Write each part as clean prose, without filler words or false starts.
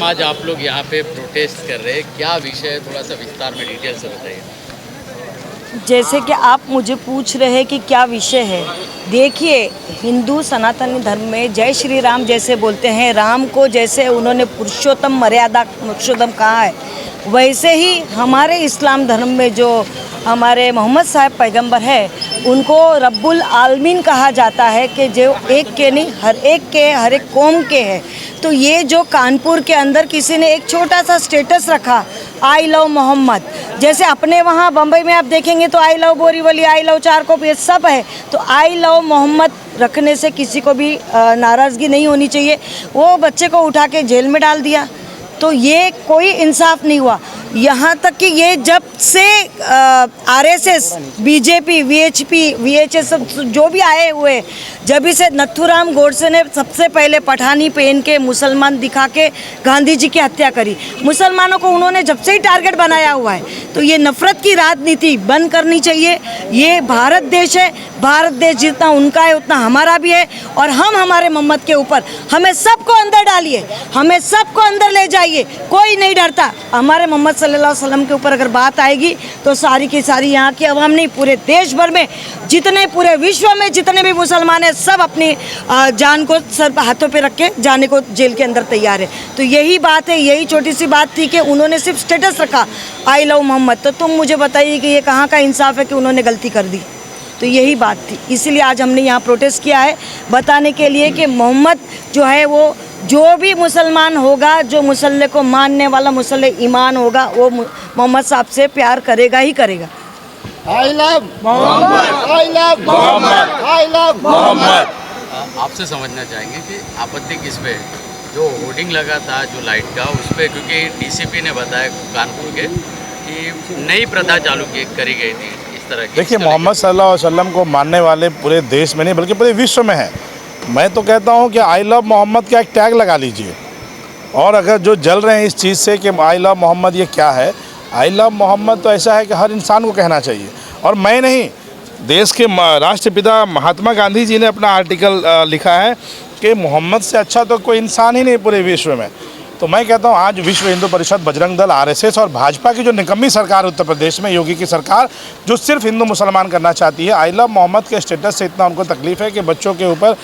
आज आप लोग यहाँ पे प्रोटेस्ट कर रहे हैं, क्या विषय है, थोड़ा सा विस्तार में डिटेल से बताइए। जैसे कि आप मुझे पूछ रहे हैं कि क्या विषय है, देखिए हिंदू सनातनी धर्म में जय श्री राम जैसे बोलते हैं, राम को जैसे उन्होंने पुरुषोत्तम मर्यादा पुरुषोत्तम कहा है, वैसे ही हमारे इस्लाम धर्म में जो हमारे मोहम्मद साहब पैगंबर है उनको रब्बुल आलमीन कहा जाता है कि जो एक के नहीं हर एक के, हर एक कौम के है। तो ये जो कानपुर के अंदर किसी ने एक छोटा सा स्टेटस रखा, आई लव मोहम्मद, जैसे अपने वहाँ बम्बई में आप देखेंगे तो I love Borivali, I love Charkop, ये सब है। तो आई लव मोहम्मद रखने से किसी को भी नाराज़गी नहीं होनी चाहिए। वो बच्चे को उठा के जेल में डाल दिया, तो ये कोई इंसाफ नहीं हुआ। यहाँ तक कि ये जब से आरएसएस, बीजेपी, वीएचपी, वीएचएस जो भी आए हुए, जब से नथुराम गोडसे ने सबसे पहले पठानी पहन के मुसलमान दिखा के गांधी जी की हत्या करी। मुसलमानों को उन्होंने जब से ही टारगेट बनाया हुआ है। तो ये नफ़रत की राजनीति बंद करनी चाहिए। ये भारत देश है, भारत देश जितना उनका है उतना हमारा भी है। और हम हमारे मोहम्मद के ऊपर, हमें सबको अंदर डालिए, हमें सबको अंदर ले जाइए, कोई नहीं डरता। हमारे मोहम्मद सल्लल्लाहु अलैहि वसल्लम के ऊपर अगर बात आएगी तो सारी की सारी यहाँ की आवाम नहीं, पूरे देश भर में जितने, पूरे विश्व में जितने भी मुसलमान हैं, सब अपनी जान को सर हाथों पे रख के जाने को जेल के अंदर तैयार है। तो यही बात है, यही छोटी सी बात थी कि उन्होंने सिर्फ स्टेटस रखा आई लव मोहम्मद। तो तुम मुझे बताइए कि ये कहाँ का इंसाफ है कि उन्होंने गलती कर दी। तो यही बात थी, इसीलिए आज हमने यहाँ प्रोटेस्ट किया है, बताने के लिए कि मोहम्मद जो है वो, जो भी मुसलमान होगा, जो मुसल्ले को मानने वाला, मुसल्ले ईमान होगा, वो मोहम्मद साहब से प्यार करेगा ही करेगा। I love Mohammed, I love Mohammed, I love Mohammed. आपसे समझना चाहेंगे कि आपत्ति किस पे है? जो होर्डिंग लगा था जो लाइट का, उस पर, क्योंकि डीसीपी ने बताया कानपुर के कि नई प्रथा चालू करी गई थी इस तरह की। देखिए, मोहम्मद सल्लल्लाहु अलैहि वसल्लम को मानने वाले पूरे देश में नहीं बल्कि पूरे विश्व में है। मैं तो कहता हूं कि आई लव मोहम्मद का एक टैग लगा लीजिए। और अगर जो जल रहे हैं इस चीज़ से कि आई लव मोहम्मद ये क्या है, आई लव मोहम्मद तो ऐसा है कि हर इंसान को कहना चाहिए। और मैं नहीं, देश के राष्ट्रपिता महात्मा गांधी जी ने अपना आर्टिकल लिखा है कि मोहम्मद से अच्छा तो कोई इंसान ही नहीं पूरे विश्व में। तो मैं कहता हूँ आज विश्व हिंदू परिषद, बजरंग दल, आरएसएस और भाजपा की जो निकम्मी सरकार उत्तर प्रदेश में, योगी की सरकार, जो सिर्फ हिंदू मुसलमान करना चाहती है, आई लव मोहम्मद के स्टेटस से इतना उनको तकलीफ़ है कि बच्चों के ऊपर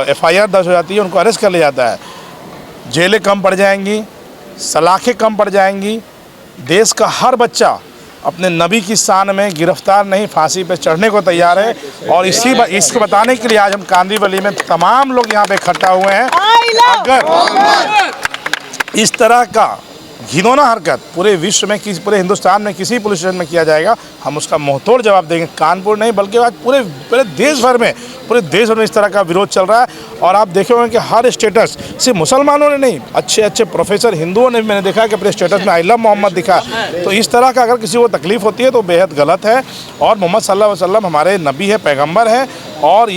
एफआईआर दर्ज हो जाती है, उनको अरेस्ट कर लिया जाता है, जेलें कम पड़ जाएंगी, सलाखें कम पड़ जाएंगी। देश का हर बच्चा अपने नबी की शान में गिरफ्तार नहीं, फांसी पे चढ़ने को तैयार है। और इसको बताने के लिए आज हम कांदीवली में तमाम लोग यहाँ पे इकट्ठा हुए हैं। अगर इस तरह का घिनौना हरकत पूरे विश्व में, पूरे हिंदुस्तान में किसी पुलिस स्टेशन में किया जाएगा, हम उसका मुंहतोड़ जवाब देंगे। कानपुर नहीं बल्कि आज पूरे देश भर में, इस तरह का विरोध चल रहा है। और आप देखे होंगे कि हर स्टेटस, सिर्फ मुसलमानों ने नहीं, अच्छे अच्छे प्रोफेसर हिंदुओं ने भी मैंने देखा कि अपने स्टेटस में आई लव मोहम्मद दिखा। तो इस तरह का अगर किसी को तकलीफ़ होती है तो बेहद गलत है। और मोहम्मद सल्लल्लाहु अलैहि वसल्लम हमारे नबी है, पैगम्बर है, और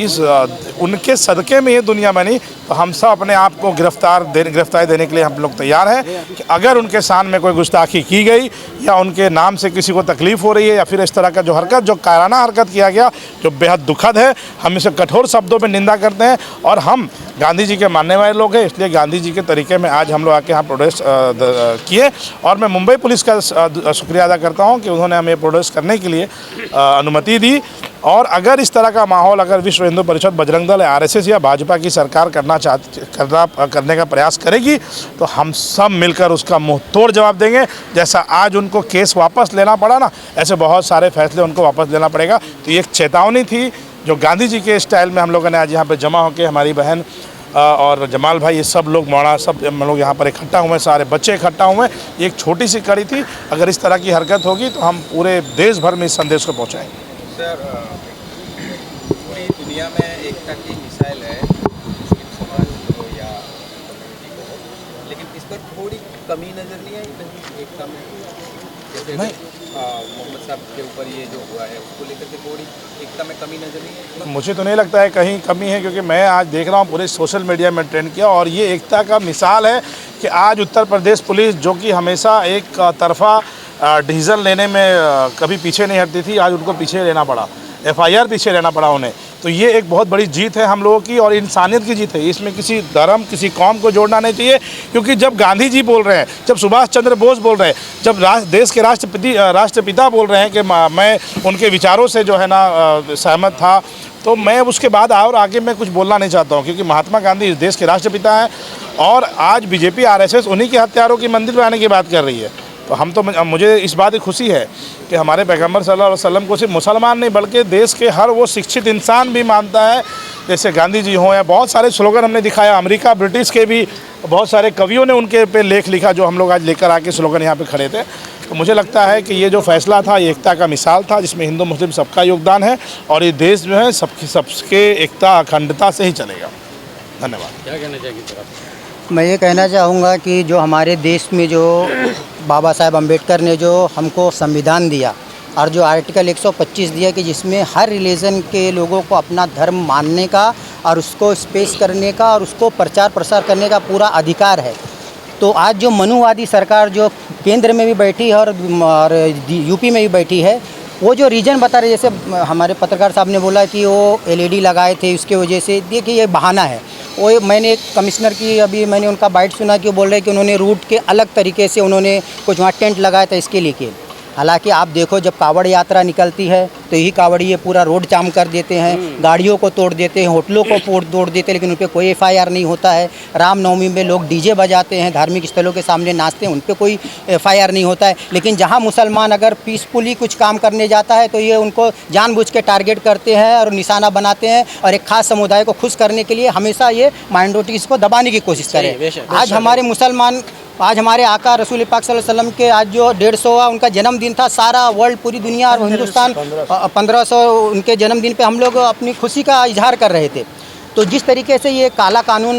उनके सदक़े में ये दुनिया बनी। तो हम सब अपने आप को गिरफ्तारी देने के लिए हम लोग तैयार हैं कि अगर उनके शान में कोई गुस्ताखी की गई या उनके नाम से किसी को तकलीफ़ हो रही है या फिर इस तरह का जो हरकत, जो कायराना हरकत किया गया, जो बेहद दुखद है, हम इसे कठोर शब्दों में निंदा करते हैं। और हम गांधी जी के मानने वाले लोग हैं, इसलिए गांधी जी के तरीके में आज हम लोग आके यहाँ प्रोटेस्ट किए। और मैं मुंबई पुलिस का शुक्रिया अदा करता हूँ कि उन्होंने हमें प्रोटेस्ट करने के लिए अनुमति दी। और अगर इस तरह का माहौल अगर विश्व हिंदू परिषद, बजरंग दल, आरएसएस या भाजपा की सरकार करने का प्रयास करेगी तो हम सब मिलकर उसका मुंहतोड़ जवाब देंगे। जैसा आज उनको केस वापस लेना पड़ा ना, ऐसे बहुत सारे फैसले उनको वापस लेना पड़ेगा। तो ये एक चेतावनी थी जो गांधी जी के स्टाइल में हम लोगों ने आज यहाँ पर जमा होकर, हमारी बहन और जमाल भाई, ये सब लोग, मौना, सब हम लोग यहाँ पर इकट्ठा हुए, सारे बच्चे इकट्ठा हुए। एक छोटी सी कड़ी थी, अगर इस तरह की हरकत होगी तो हम पूरे देश भर में इस संदेश को पहुँचाएंगे। सर, पूरी दुनिया में एकता की मिसाइल है मुस्लिम समाज को या कम्युनिटी को, लेकिन इस पर थोड़ी कमी नज़र नहीं आई कहीं एकता में? जैसे मोहम्मद साहब के ऊपर ये जो हुआ है उसको लेकर के थोड़ी एकता में कमी नज़र नहीं आई? मुझे तो नहीं लगता है कहीं कमी है, क्योंकि मैं आज देख रहा हूँ पूरे सोशल मीडिया में ट्रेंड किया, और ये एकता का मिसाल है कि आज उत्तर प्रदेश पुलिस, जो कि हमेशा एक तरफा डिसीजन लेने में कभी पीछे नहीं हटती थी, आज उनको पीछे लेना पड़ा, एफआईआर पीछे लेना पड़ा उन्हें। तो ये एक बहुत बड़ी जीत है हम लोगों की और इंसानियत की जीत है। इसमें किसी धर्म, किसी कौम को जोड़ना नहीं चाहिए, क्योंकि जब गांधी जी बोल रहे हैं, जब सुभाष चंद्र बोस बोल रहे हैं, जब देश के राष्ट्रपिता बोल रहे हैं कि मैं उनके विचारों से जो है ना सहमत था, तो मैं उसके बाद और आगे मैं कुछ बोलना नहीं चाहता हूँ, क्योंकि महात्मा गांधी इस देश के राष्ट्रपिता हैं और आज बीजेपी आरएसएस उन्हीं के हत्यारों की मंदिर बनाने की बात कर रही है। तो हम तो मुझे इस बात की खुशी है कि हमारे पैगम्बर सल्लल्लाहु अलैहि वसल्लम को सिर्फ मुसलमान नहीं बल्कि देश के हर वो शिक्षित इंसान भी मानता है, जैसे गांधी जी हों या बहुत सारे स्लोगन हमने दिखाया। अमेरिका, ब्रिटिश के भी बहुत सारे कवियों ने उनके पे लेख लिखा, जो हम लोग आज लेकर आके स्लोगन यहाँ पे खड़े थे। तो मुझे लगता है कि ये जो फैसला था ये एकता का मिसाल था, जिसमें हिंदू मुस्लिम सबका योगदान है और ये देश जो है सबके एकता अखंडता से ही चलेगा। धन्यवाद। क्या कहना चाहेंगे सर आप? मैं ये कहना चाहूँगा कि जो हमारे देश में जो बाबा साहेब अम्बेडकर ने जो हमको संविधान दिया और जो आर्टिकल 125 दिया कि जिसमें हर रिलीजन के लोगों को अपना धर्म मानने का और उसको स्पेस करने का और उसको प्रचार प्रसार करने का पूरा अधिकार है। तो आज जो मनुवादी सरकार जो केंद्र में भी बैठी है और यूपी में भी बैठी है, वो जो रीजन बता रहे, जैसे हमारे पत्रकार साहब ने बोला कि वो एलईडी लगाए थे, उसके वजह से देखिए ये बहाना है। वो मैंने एक कमिश्नर की अभी मैंने उनका बाइट सुना कि वो बोल रहे कि उन्होंने रूट के अलग तरीके से उन्होंने कुछ वहाँ टेंट लगाया था इसके लिए। हालांकि आप देखो जब कावड़ यात्रा निकलती है तो यही कावड़िए पूरा रोड जाम कर देते हैं, गाड़ियों को तोड़ देते हैं, होटलों को तोड़ देते हैं, लेकिन उन पर कोई एफआईआर नहीं होता है। रामनवमी में लोग डीजे बजाते हैं, धार्मिक स्थलों के सामने नाचते हैं, उन पर कोई एफआईआर नहीं होता है। लेकिन जहां मुसलमान अगर पीसफुली कुछ काम करने जाता है तो ये उनको जानबूझ के टारगेट करते हैं और निशाना बनाते हैं और एक खास समुदाय को खुश करने के लिए हमेशा ये माइनॉरिटीज़ को दबाने की कोशिश करें। आज हमारे मुसलमान, आज हमारे आका रसूल पाक सल्लल्लाहु अलैहि वसल्लम के आज जो 150वां उनका जन्मदिन था, सारा वर्ल्ड, पूरी दुनिया और हिंदुस्तान 1500 उनके जन्मदिन पे हम लोग अपनी खुशी का इजहार कर रहे थे। तो जिस तरीके से ये काला कानून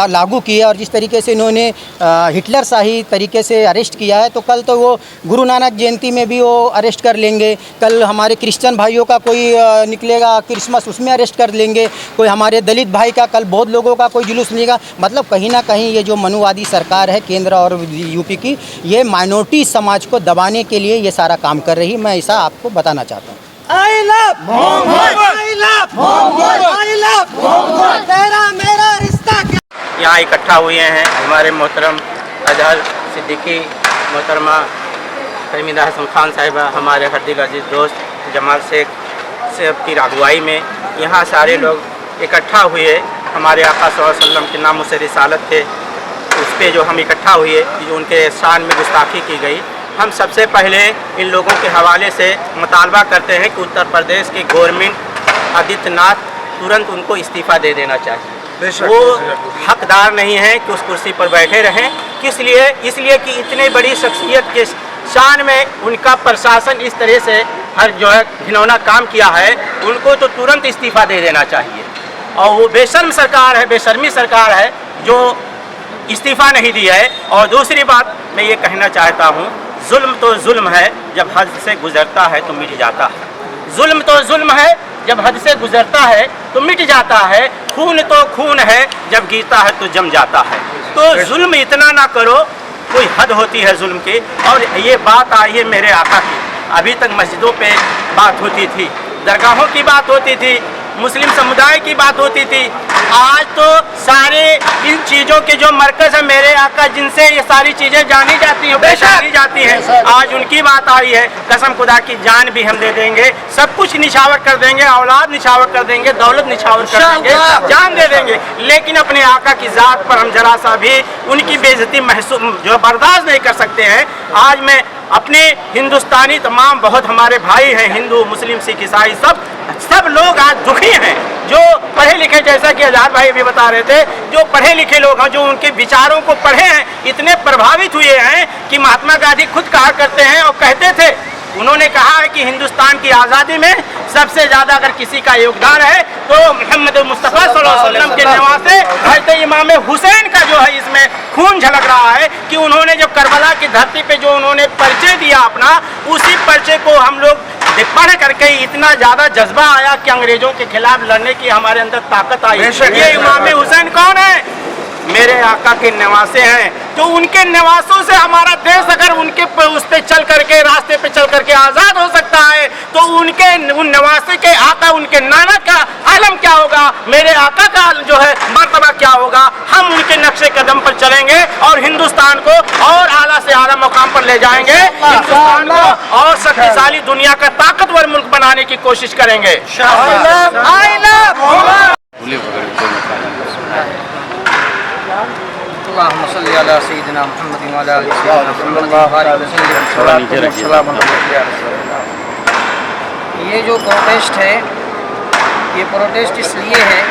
लागू किया और जिस तरीके से इन्होंने हिटलर शाही तरीके से अरेस्ट किया है, तो कल तो वो गुरु नानक जयंती में भी वो अरेस्ट कर लेंगे। कल हमारे क्रिश्चियन भाइयों का कोई निकलेगा क्रिसमस, उसमें अरेस्ट कर लेंगे। कोई हमारे दलित भाई का, कल बौद्ध लोगों का कोई जुलूस निकलेगा। मतलब कहीं ना कहीं ये जो मनुवादी सरकार है केंद्र और यूपी की, ये माइनॉरिटी समाज को दबाने के लिए ये सारा काम कर रही है। मैं ऐसा आपको बताना चाहता हूँ। I love Mohammad, I love Mohammad, I love Mohammad, तेरा मेरा रिश्ता क्या। यहाँ इकट्ठा हुए हैं हमारे मोहतरम अजहर सिद्दीकी, मोहतरमा फहमीदा हसन खान साहिबा, हमारे हरदिल अजीज़ दोस्त जमाल शेख साहब की अगुवाई में यहाँ सारे लोग इकट्ठा हुए। हमारे आका सल्लल्लाहु अलैहि वसल्लम के नाम से रिसालत थे, उस पर जो हम इकट्ठा हुए, जो उनके शान में गुस्ताखी की गई। हम सबसे पहले इन लोगों के हवाले से मुतालबा करते हैं कि उत्तर प्रदेश की गवर्नमेंट आदित्यनाथ तुरंत उनको इस्तीफ़ा दे देना चाहिए। वो हकदार नहीं है कि उस कुर्सी पर बैठे रहें। किस लिए? इसलिए कि इतने बड़ी शख्सियत के शान में उनका प्रशासन इस तरह से हर जो है घिनौना काम किया है, उनको तो तुरंत इस्तीफ़ा दे देना चाहिए। और वो बेशर्म सरकार है, बेशर्मी सरकार है जो इस्तीफ़ा नहीं दिया है। और दूसरी बात मैं ये कहना चाहता हूँ, जुल्म तो जुल्म है, जब हद से गुजरता है तो मिट जाता है। जुल्म तो जुल्म है, जब हद से गुजरता है तो मिट जाता है। खून तो खून है, जब गिरता है तो जम जाता है। तो जुल्म इतना ना करो, कोई हद होती है जुल्म की। और ये बात आई है मेरे आका की, अभी तक मस्जिदों पे बात होती थी, दरगाहों की बात होती थी, मुस्लिम समुदाय की बात होती थी। आज तो सारे इन चीज़ों के जो मरकज़ है मेरे आका, जिनसे ये सारी चीज़ें जानी जाती हैं, पहचानी जाती हैं, आज उनकी बात आई है। कसम खुदा की जान भी हम दे देंगे, सब कुछ निछावर कर देंगे, औलाद निछावर कर देंगे, दौलत निछावर कर देंगे, जान दे देंगे, लेकिन अपने आका की ज़ात पर हम जरा सा भी उनकी बेइज्जती महसूस जो बर्दाश्त नहीं कर सकते हैं। आज मैं अपने हिंदुस्तानी तमाम बहुत हमारे भाई हैं, हिंदू मुस्लिम सिख ईसाई, सब लोग आज दुखी हैं। जो पढ़े लिखे, जैसा कि आजाद भाई भी बता रहे थे, जो पढ़े लिखे लोग हैं, जो उनके विचारों को पढ़े हैं, इतने प्रभावित हुए हैं कि महात्मा गांधी खुद कहा करते हैं और कहते थे, उन्होंने कहा है कि हिंदुस्तान की आज़ादी में सबसे ज़्यादा अगर किसी का योगदान है तो मोहम्मद मुस्तफ़ा सल्लल्लाहु अलैहि वसल्लम के नवासे हज़रत इमाम हुसैन का जो है इसमें खून झलक रहा है। कि उन्होंने जब करबला की धरती पे जो उन्होंने परिचय दिया अपना, उसी परिचय को हम लोग पढ़ करके इतना ज़्यादा जज्बा आया कि अंग्रेज़ों के खिलाफ लड़ने की हमारे अंदर ताकत आई। ये इमाम हुसैन कौन है? मेरे आका के नवासे हैं, तो उनके नवासों से हमारा देश अगर उनके उस पे चल करके रास्ते पे चल करके आज़ाद हो सकता है, तो उनके उन नवासे के आका, उनके नाना का आलम क्या होगा, मेरे आका का जो है मर्तबा क्या होगा। हम उनके नक्शे कदम पर चलेंगे और हिंदुस्तान को और आला से आला मुकाम पर ले जाएंगे, हिंदुस्तान को और शक्तिशाली दुनिया का ताकतवर मुल्क बनाने की कोशिश करेंगे। ये जो प्रोटेस्ट है, ये प्रोटेस्ट इसलिए है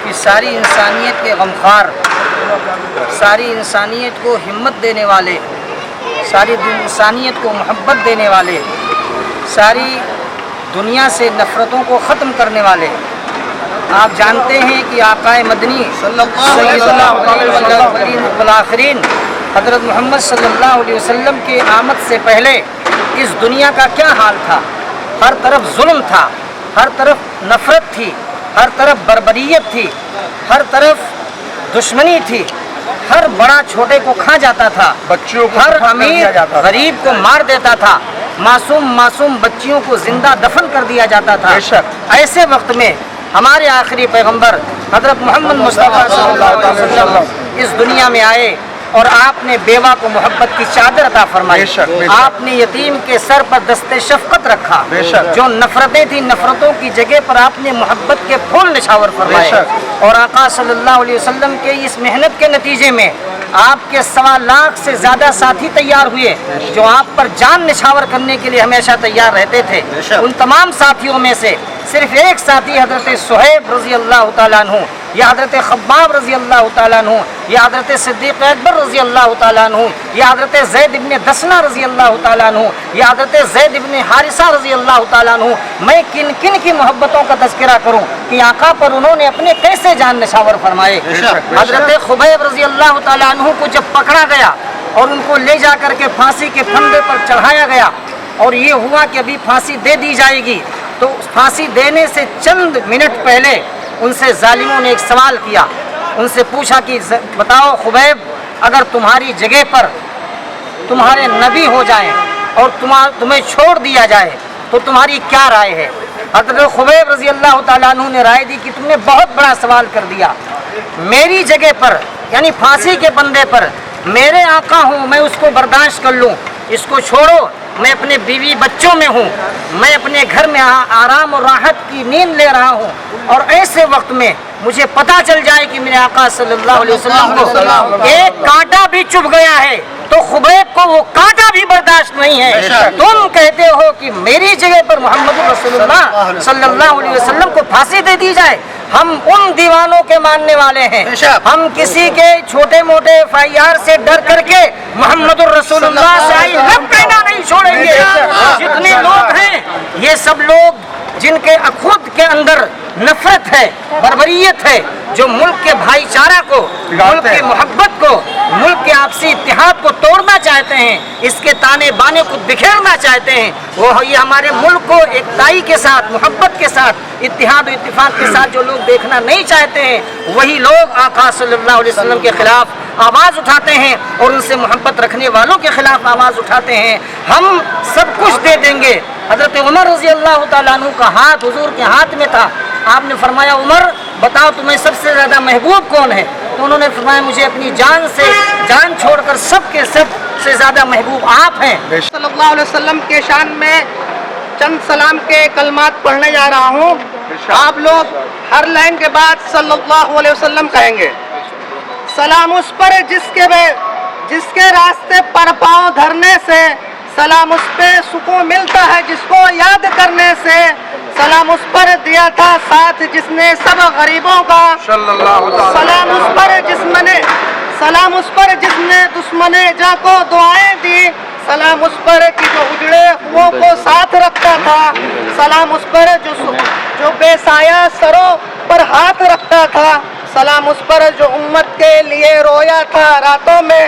कि सारी इंसानियत के गमखार, सारी इंसानियत को हिम्मत देने वाले, सारी इंसानियत को मोहब्बत देने वाले, सारी दुनिया से नफ़रतों को ख़त्म करने वाले, आप जानते हैं कि आकाए मदनी सल्लल्लाहु अलैहि आखिरीन हज़रत मोहम्मद सल्लल्लाहु अलैहि वसल्लम के आमद से पहले इस दुनिया का क्या हाल था। हर तरफ जुल्म था, हर तरफ नफ़रत थी, हर तरफ बर्बरियत थी, हर तरफ दुश्मनी थी, हर बड़ा छोटे को खा जाता था, बच्चों को हर अमीर गरीब को मार देता था, मासूम बच्चियों को जिंदा दफन कर दिया जाता था। ऐसे वक्त में हमारे आखिरी पैगंबर हज़रत मोहम्मद मुस्तफ़ा सल्लल्लाहु अलैहि वसल्लम इस दुनिया में आए और आपने बेवा को मोहब्बत की चादर अता फरमाई। आपने यतीम के सर पर दस्ते शफ़क़त रखा। जो नफ़रतें थी, नफ़रतों की जगह पर आपने मोहब्बत के फूल निछावर फरमाए। और आका सल्लल्लाहु अलैहि वसल्लम के इस मेहनत के नतीजे में आपके 1.25 लाख से ज़्यादा साथी तैयार हुए, जो आप पर जान निछावर करने के लिए हमेशा तैयार रहते थे। उन तमाम साथियों में से सिर्फ एक साथी हज़रत सुहैब रज़ी अल्लाह तआला अन्हु, या हज़रत खब्बाब रज़ी अल्लाह तआला अन्हु, या हज़रत सिद्दीक़ अकबर रज़ी अल्लाह तआला अन्हु, या हज़रत ज़ैद इब्न दसना रज़ी अल्लाह तआला अन्हु, या हज़रत ज़ैद इब्न हारिसा रज़ी अल्लाह तआला अन्हु। मैं किन किन की मोहब्बतों का तज़किरा करूँ कि आका पर उन्होंने अपने कैसे जान निछावर फरमाए। हज़रत खुबैब रज़ी अल्लाह तआला अन्हु को जब पकड़ा गया और उनको ले जा कर के फांसी के फंदे पर चढ़ाया गया और ये हुआ कि अभी फांसी दे दी जाएगी, तो फांसी देने से चंद मिनट पहले उनसे जालिमों ने एक सवाल किया। उनसे पूछा कि बताओ खुबैब, अगर तुम्हारी जगह पर तुम्हारे नबी हो जाएं और तुम्हें छोड़ दिया जाए तो तुम्हारी क्या राय है। हज़रत खुबैब रज़ी अल्लाह तआला अन्हु ने राय दी कि तुमने बहुत बड़ा सवाल कर दिया। मेरी जगह पर यानी फांसी के बंदे पर मेरे आका हूँ, मैं उसको बर्दाश्त कर लूँ, इसको छोड़ो, मैं अपने बीवी बच्चों में हूँ, मैं अपने घर में आराम और राहत की नींद ले रहा हूँ, और ऐसे वक्त में मुझे पता चल जाए कि मेरे आका सल्लल्लाहु अलैहि वसल्लम को एक कांटा भी चुभ गया है तो खुबैब को वो कांटा भी बर्दाश्त नहीं है। तुम कहते हो कि मेरी जगह पर मोहम्मद रसूलुल्लाह सल्लल्लाहु अलैहि वसल्लम को फांसी दे दी जाए। हम उन दीवानों के मानने वाले हैं, हम किसी के छोटे मोटे FIR से डर करके मोहम्मद रसूलुल्लाह से लब कहना नहीं छोड़ेंगे। जितने लोग हैं ये सब लोग जिनके खुद के अंदर नफरत है, बर्बरियत है, जो मुल्क के भाईचारा को, मुल्क की मोहब्बत को, मुल्क के आपसी इत्तेहाद को तोड़ना चाहते हैं, इसके ताने बाने को बिखेरना चाहते हैं, वो ये हमारे मुल्क को एकताई के साथ, मोहब्बत के साथ, इत्तेहाद और इत्तेफाक के साथ जो लोग देखना नहीं चाहते हैं, वही लोग आका सल्लल्लाहु अलैहि वसल्लम के खिलाफ आवाज़ उठाते हैं और उनसे मोहब्बत रखने वालों के खिलाफ आवाज़ उठाते हैं। हम सब कुछ दे देंगे। हज़रत उमर रज़ी अल्लाह तआला अन्हु का हाथ हुजूर के हाथ में था। आपने फरमाया, उमर बताओ तुम्हें सबसे ज़्यादा महबूब कौन है। तो उन्होंने फरमाया, मुझे अपनी जान से जान छोड़कर सबके सबसे ज़्यादा महबूब आप हैं। सल्लल्लाहु अलैहि वसल्लम के शान में चंद सलाम के कलमात पढ़ने जा रहा हूँ। आप लोग हर लाइन के बाद सल्लल्लाहु अलैहि वसल्लम कहेंगे। सलाम उस पर जिसके रास्ते पर पाँव धरने से, सलाम उस पे सुकून मिलता है जिसको याद करने से, सलाम उस पर दिया था साथ जिसने सब गरीबों का, सलाम उस पर जिसने दुश्मने जा को दुआएं दी, सलाम उस पर कि जो उजड़े हुओं को साथ रखता था, सलाम उस पर जो बेसाया सरों पर हाथ रखता था, सलाम उस पर जो उम्मत के लिए रोया था रातों में,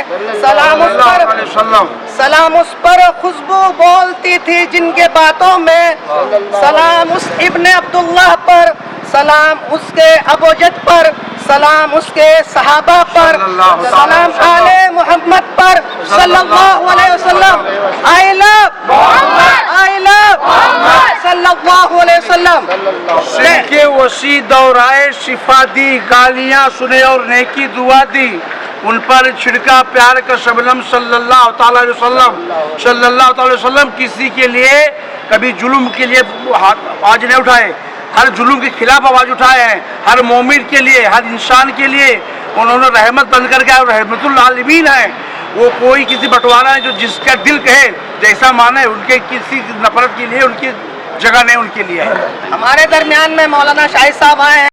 सलाम उस पर खुशबू बोलती थी जिनके बातों में, सलाम उस इब्ने अब्दुल्लाह पर, सलाम उसके अबूजद पर, सलाम उसके सहाबा पर, सलाम आले मोहम्मद पर सल्लल्लाहु अलैहि वसल्लम। आई लव सल्लल्लाहु अलैहि वसल्लम। के वसी दौराए शिफा दी, गालियां सुने और नेकी दुआ दी, उन पर छिड़का प्यार का शबनम सल्लल्लाहु ताला अलैहि वसल्लम। सल्लल्लाहु ताला अलैहि वसल्लम किसी के लिए कभी जुल्म के लिए आवाज नहीं उठाए, हर जुल्म के खिलाफ आवाज उठाए हैं। हर मोमिन के लिए, हर इंसान के लिए उन्होंने रहमत बन करके और रहमतुल आलमीन है। वो कोई किसी बंटवारा है जो जिसका दिल कहे जैसा माने, उनके किसी नफरत के लिए उनकी जगह नहीं उनके लिए है। हमारे दरमियान में मौलाना शाहिद साहब आए हैं।